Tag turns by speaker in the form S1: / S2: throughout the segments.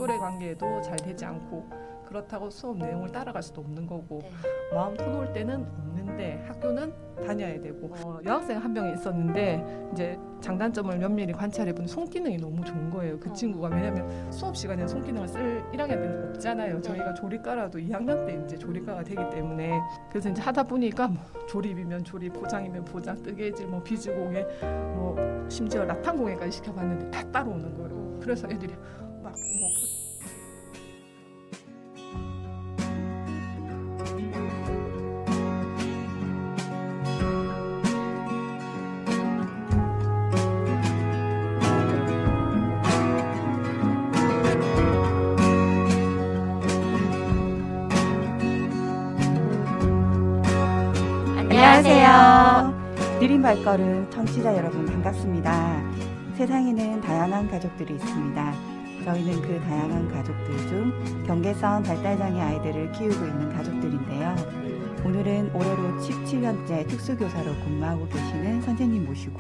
S1: 또래 관계도 잘 되지 않고 그렇다고 수업 내용을 따라갈 수도 없는 거고
S2: 네.
S1: 마음 터놓을 때는 없는데 학교는 다녀야 되고 여학생 한 명이 있었는데 이제 장단점을 면밀히 관찰해보니 손기능이 너무 좋은 거예요. 그 친구가 왜냐면 수업 시간에 손기능을 쓸 1학년 때는 없잖아요. 저희가 조리과라도 2학년 때 이제 조리과가 되기 때문에 그래서 이제 하다 보니까 뭐 조립이면 조립, 포장이면 포장, 뜨개질, 뭐 비즈공예, 뭐 심지어 라판공예까지 시켜봤는데 다 따라오는 거예요. 그래서 애들이 막 뭐
S2: 안녕하세요.
S3: 느린 발걸음 청취자 여러분 반갑습니다. 세상에는 다양한 가족들이 있습니다. 저희는 그 다양한 가족들 중 경계성 발달장애 아이들을 키우고 있는 가족들인데요. 오늘은 올해로 17년째 특수교사로 근무하고 계시는 선생님 모시고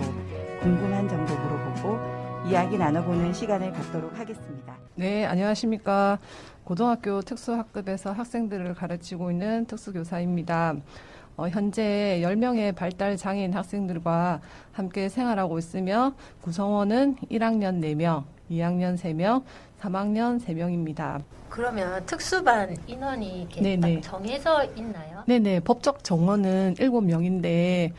S3: 궁금한 점도 물어보고 이야기 나눠보는 시간을 갖도록 하겠습니다.
S1: 네, 안녕하십니까. 고등학교 특수학급에서 학생들을 가르치고 있는 특수교사입니다. 현재 10명의 발달장애인 학생들과 함께 생활하고 있으며 구성원은 1학년 4명, 2학년 3명, 3학년 3명입니다.
S2: 그러면 특수반 인원이 이렇게
S1: 네네.
S2: 딱 정해져 있나요?
S1: 네네, 법적 정원은 7명인데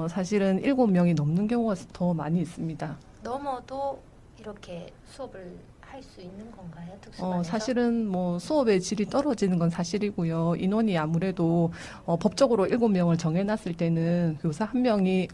S1: 사실은 7명이 넘는 경우가 더 많이 있습니다.
S2: 넘어도 이렇게 수업을 할 수 있는 건가요? 특수반에서?
S1: 사실은 뭐 수업의 질이 떨어지는 건 사실이고요. 인원이 아무래도 법적으로 7명을 정해놨을 때는 교사 한 명이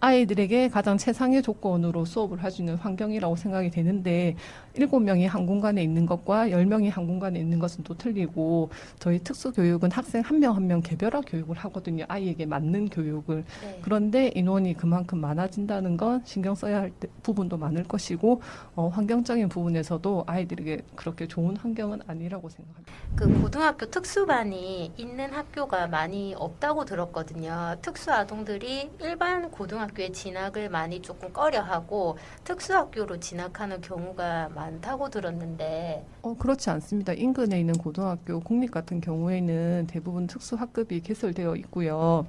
S1: 아이들에게 가장 최상의 조건으로 수업을 할 수 있는 환경이라고 생각이 되는데 7명이 한 공간에 있는 것과 10명이 한 공간에 있는 것은 또 틀리고 저희 특수교육은 학생 한 명 한 명 개별화 교육을 하거든요. 아이에게 맞는 교육을.
S2: 네.
S1: 그런데 인원이 그만큼 많아진다는 건 신경 써야 할 부분도 많을 것이고 환경적인 부분에서도 아이들에게 그렇게 좋은 환경은 아니라고 생각합니다.
S2: 그 고등학교 특수반이 있는 학교가 많이 없다고 들었거든요. 특수아동들이 일반 고등학교에 진학을 많이 조금 꺼려하고 특수학교로 진학하는 경우가 많다고 들었는데
S1: 그렇지 않습니다. 인근에 있는 고등학교, 공립 같은 경우에는 대부분 특수학급이 개설되어 있고요.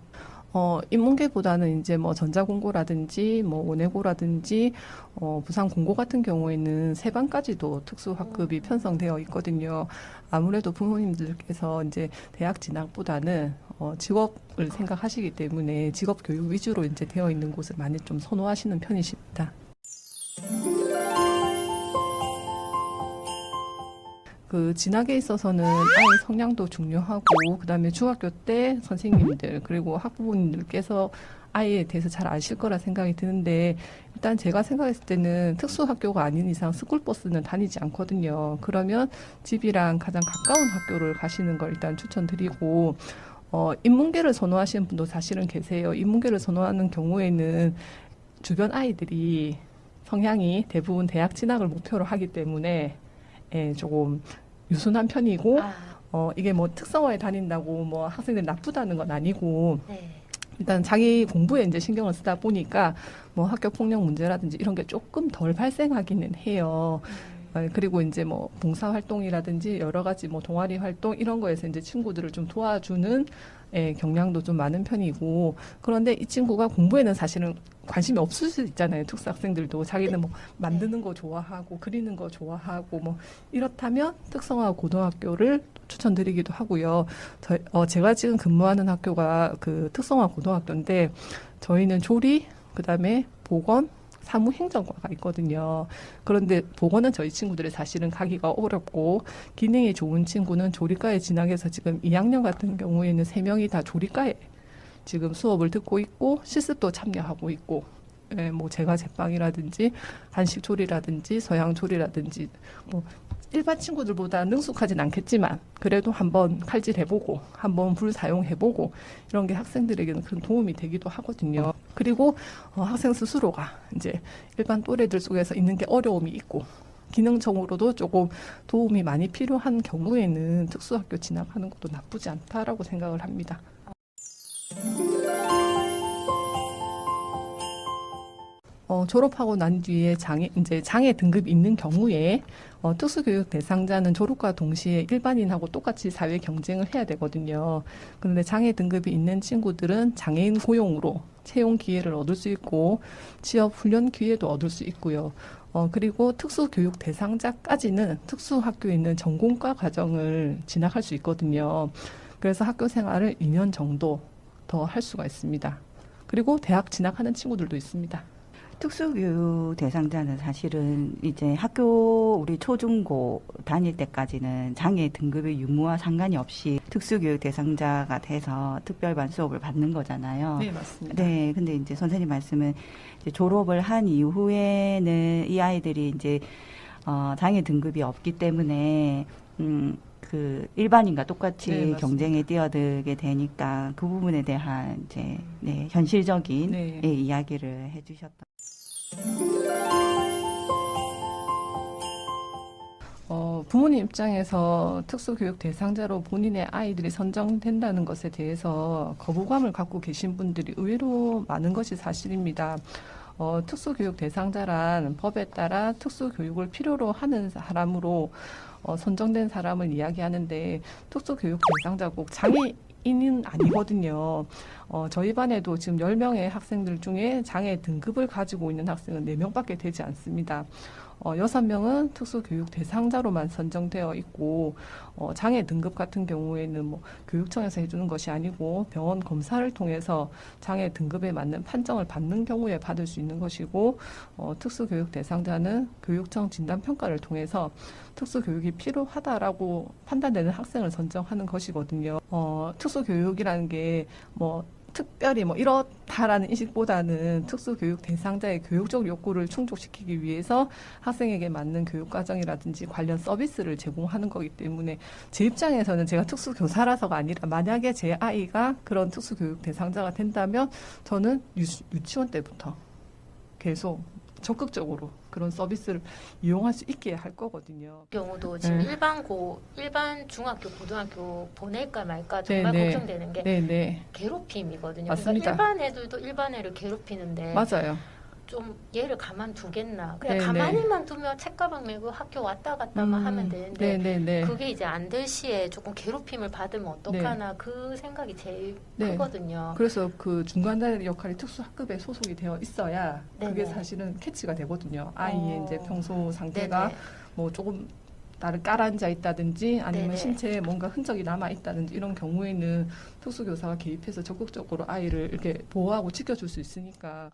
S1: 인문계보다는 이제 뭐 전자공고라든지 뭐 원예고라든지 부산공고 같은 경우에는 세반까지도 특수학급이 편성되어 있거든요. 아무래도 부모님들께서 이제 대학 진학보다는 직업을 생각하시기 때문에 직업 교육 위주로 이제 되어 있는 곳을 많이 좀 선호하시는 편이십니다. 그 진학에 있어서는 아이 성향도 중요하고 그다음에 중학교 때 선생님들 그리고 학부모님들께서 아이에 대해서 잘 아실 거라 생각이 드는데 일단 제가 생각했을 때는 특수학교가 아닌 이상 스쿨버스는 다니지 않거든요. 그러면 집이랑 가장 가까운 학교를 가시는 걸 일단 추천드리고 인문계를 선호하시는 분도 사실은 계세요. 인문계를 선호하는 경우에는 주변 아이들이 성향이 대부분 대학 진학을 목표로 하기 때문에 조금 유순한 편이고 이게 뭐 특성화에 다닌다고 뭐 학생들이 나쁘다는 건 아니고
S2: 네.
S1: 일단 자기 공부에 이제 신경을 쓰다 보니까 뭐 학교 폭력 문제라든지 이런 게 조금 덜 발생하기는 해요. 그리고 이제 뭐 봉사 활동이라든지 여러 가지 뭐 동아리 활동 이런 거에서 이제 친구들을 좀 도와주는 경향도 좀 많은 편이고 그런데 이 친구가 공부에는 사실은 관심이 없을 수 있잖아요. 특수학생들도 자기는 뭐 만드는 거 좋아하고 그리는 거 좋아하고 뭐 이렇다면 특성화 고등학교를 추천드리기도 하고요. 제가 지금 근무하는 학교가 그 특성화 고등학교인데 저희는 조리, 그다음에 보건, 사무행정과가 있거든요. 그런데 보건은 저희 친구들이 사실은 가기가 어렵고 기능이 좋은 친구는 조리과에 진학해서 지금 2학년 같은 경우에는 3명이 다 조리과에 지금 수업을 듣고 있고 실습도 참여하고 있고 뭐 제과 제빵이라든지 한식 조리라든지 서양 조리라든지 뭐 일반 친구들보다 능숙하진 않겠지만 그래도 한번 칼질해보고 한번 불 사용해보고 이런 게 학생들에게는 큰 도움이 되기도 하거든요. 그리고 학생 스스로가 이제 일반 또래들 속에서 있는 게 어려움이 있고 기능적으로도 조금 도움이 많이 필요한 경우에는 특수학교 진학하는 것도 나쁘지 않다라고 생각을 합니다. 졸업하고 난 뒤에 장애 등급이 있는 경우에 특수교육 대상자는 졸업과 동시에 일반인하고 똑같이 사회 경쟁을 해야 되거든요. 그런데 장애 등급이 있는 친구들은 장애인 고용으로 채용 기회를 얻을 수 있고 취업 훈련 기회도 얻을 수 있고요. 그리고 특수교육 대상자까지는 특수학교에 있는 전공과 과정을 진학할 수 있거든요. 그래서 학교 생활을 2년 정도 더 할 수가 있습니다. 그리고 대학 진학하는 친구들도 있습니다.
S3: 특수교육 대상자는 사실은 이제 학교 우리 초중고 다닐 때까지는 장애 등급의 유무와 상관이 없이 특수교육 대상자가 돼서 특별반 수업을 받는 거잖아요.
S1: 네, 맞습니다.
S3: 네, 근데 이제 선생님 말씀은 이제 졸업을 한 이후에는 이 아이들이 이제 장애 등급이 없기 때문에 그 일반인과 똑같이
S1: 네, 맞습니다.
S3: 경쟁에 뛰어들게 되니까 그 부분에 대한 이제 네, 현실적인
S1: 네.
S3: 예, 이야기를 해주셨던.
S1: 부모님 입장에서 특수교육 대상자로 본인의 아이들이 선정된다는 것에 대해서 거부감을 갖고 계신 분들이 의외로 많은 것이 사실입니다. 특수교육 대상자란 법에 따라 특수교육을 필요로 하는 사람으로 선정된 사람을 이야기하는데 특수교육 대상자 꼭 장애인은 아니거든요. 저희 반에도 지금 10명의 학생들 중에 장애 등급을 가지고 있는 학생은 4명밖에 되지 않습니다. 6명은 특수교육 대상자로만 선정되어 있고 장애 등급 같은 경우에는 뭐 교육청에서 해주는 것이 아니고 병원 검사를 통해서 장애 등급에 맞는 판정을 받는 경우에 받을 수 있는 것이고 특수교육 대상자는 교육청 진단평가를 통해서 특수교육이 필요하다라고 판단되는 학생을 선정하는 것이거든요. 특수교육이라는 게 특별히 이렇다라는 인식보다는 특수교육 대상자의 교육적 욕구를 충족시키기 위해서 학생에게 맞는 교육과정이라든지 관련 서비스를 제공하는 거기 때문에 제 입장에서는 제가 특수교사라서가 아니라 만약에 제 아이가 그런 특수교육 대상자가 된다면 저는 유치원 때부터 계속 적극적으로 그런 서비스를 이용할 수 있게 할 거거든요.
S2: 경우도 지금 일반 중학교, 고등학교 보낼까 말까 정말
S1: 네, 네.
S2: 걱정되는 게
S1: 네네.
S2: 괴롭힘이거든요.
S1: 맞습니다.
S2: 그러니까 일반 애들도 일반 애를 괴롭히는데
S1: 맞아요.
S2: 좀 얘를 가만두겠나. 그냥
S1: 네,
S2: 가만히만 두면 책가방 메고 학교 왔다 갔다만 하면 되는데
S1: 네네네.
S2: 그게 이제 안 될 시에 조금 괴롭힘을 받으면 어떡하나 그 생각이 제일
S1: 네.
S2: 크거든요.
S1: 그래서 그 중간다리 역할이 특수학급에 소속이 되어 있어야 그게
S2: 네네.
S1: 사실은 캐치가 되거든요. 아이의 이제 평소 상태가
S2: 네네.
S1: 뭐 조금 나를 깔아앉아 있다든지 아니면
S2: 네네.
S1: 신체에 뭔가 흔적이 남아 있다든지 이런 경우에는 특수교사가 개입해서 적극적으로 아이를 이렇게 보호하고 지켜줄 수 있으니까